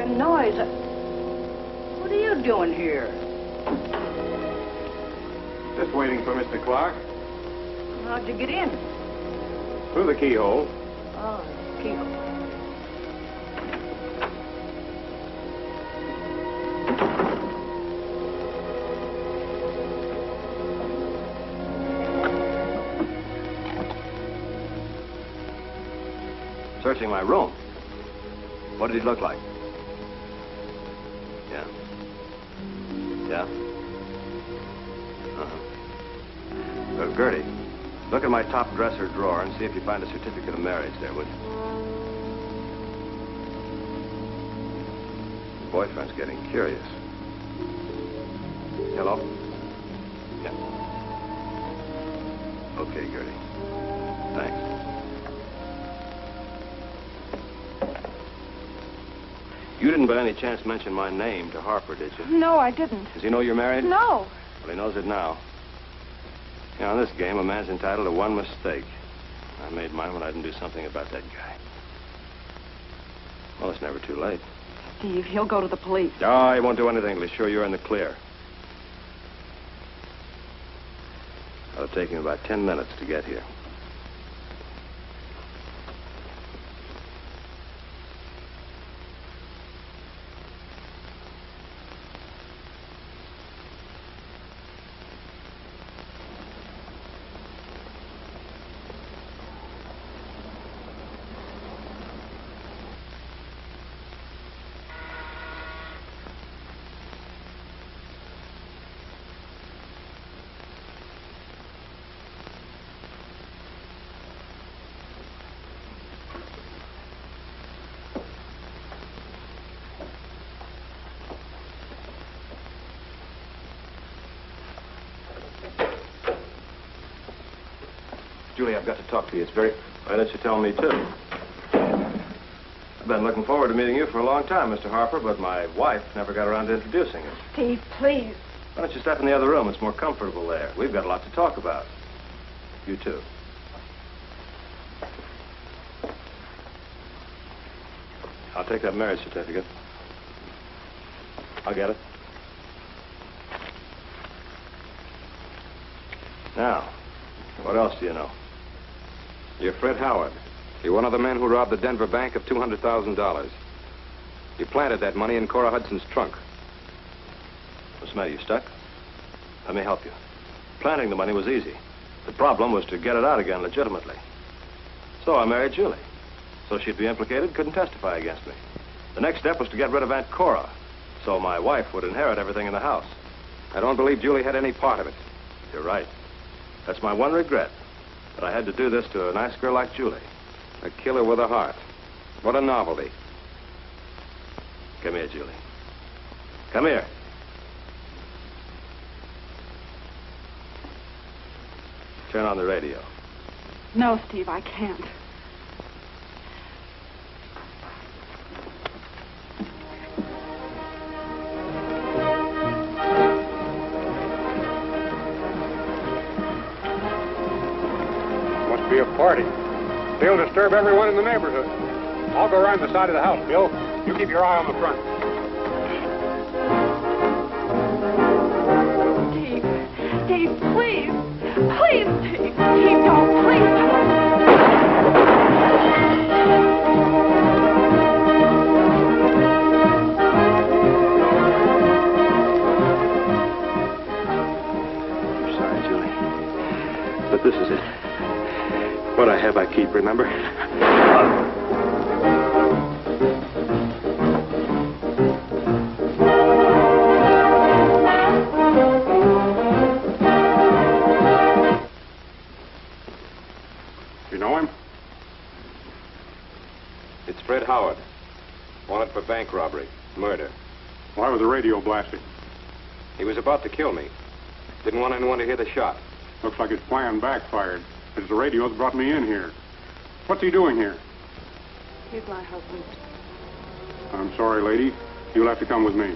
Noise. What are you doing here? Just waiting for Mr. Clark. How'd you get in? Through the keyhole. Oh, keyhole. Searching my room. What did he look like? Yeah. Yeah? Uh-huh. Gertie, look at my top dresser drawer and see if you find a certificate of marriage there, would you? The boyfriend's getting curious. Hello? Yeah. Okay, Gertie. Thanks. You didn't by any chance mention my name to Harper, did you? No, I didn't. Does he know you're married? No. Well, he knows it now. You know, in this game, a man's entitled to one mistake. I made mine when I didn't do something about that guy. Well, it's never too late. Steve, he'll go to the police. Oh, he won't do anything to assure you're in the clear. It'll take him about 10 minutes to get here. Julie, I've got to talk to you. It's very... Why don't you tell me, too? I've been looking forward to meeting you for a long time, Mr. Harper, but my wife never got around to introducing us. Steve, please. Why don't you step in the other room? It's more comfortable there. We've got a lot to talk about. You, too. I'll take that marriage certificate. I'll get it. Now, what else do you know? You're Fred Howard. You're one of the men who robbed the Denver bank of $200,000. You planted that money in Cora Hudson's trunk. What's the matter? You stuck? Let me help you. Planting the money was easy. The problem was to get it out again legitimately. So I married Julie. So she'd be implicated, couldn't testify against me. The next step was to get rid of Aunt Cora, so my wife would inherit everything in the house. I don't believe Julie had any part of it. You're right. That's my one regret, that I had to do this to a nice girl like Julie. A killer with a heart. What a novelty. Come here, Julie. Come here. Turn on the radio. No, Steve, I can't. Must be a party. They'll disturb everyone in the neighborhood. I'll go around the side of the house, Bill. You keep your eye on the front. Steve, please. Please, Steve. Steve, don't. Please don't. I'm sorry, Julie. But this is it. What I have, I keep, remember? You know him? It's Fred Howard. Wanted for bank robbery, murder. Why was the radio blasting? He was about to kill me. Didn't want anyone to hear the shot. Looks like his plan backfired. It's the radio that brought me in here. What's he doing here? He's my husband. I'm sorry, lady. You'll have to come with me.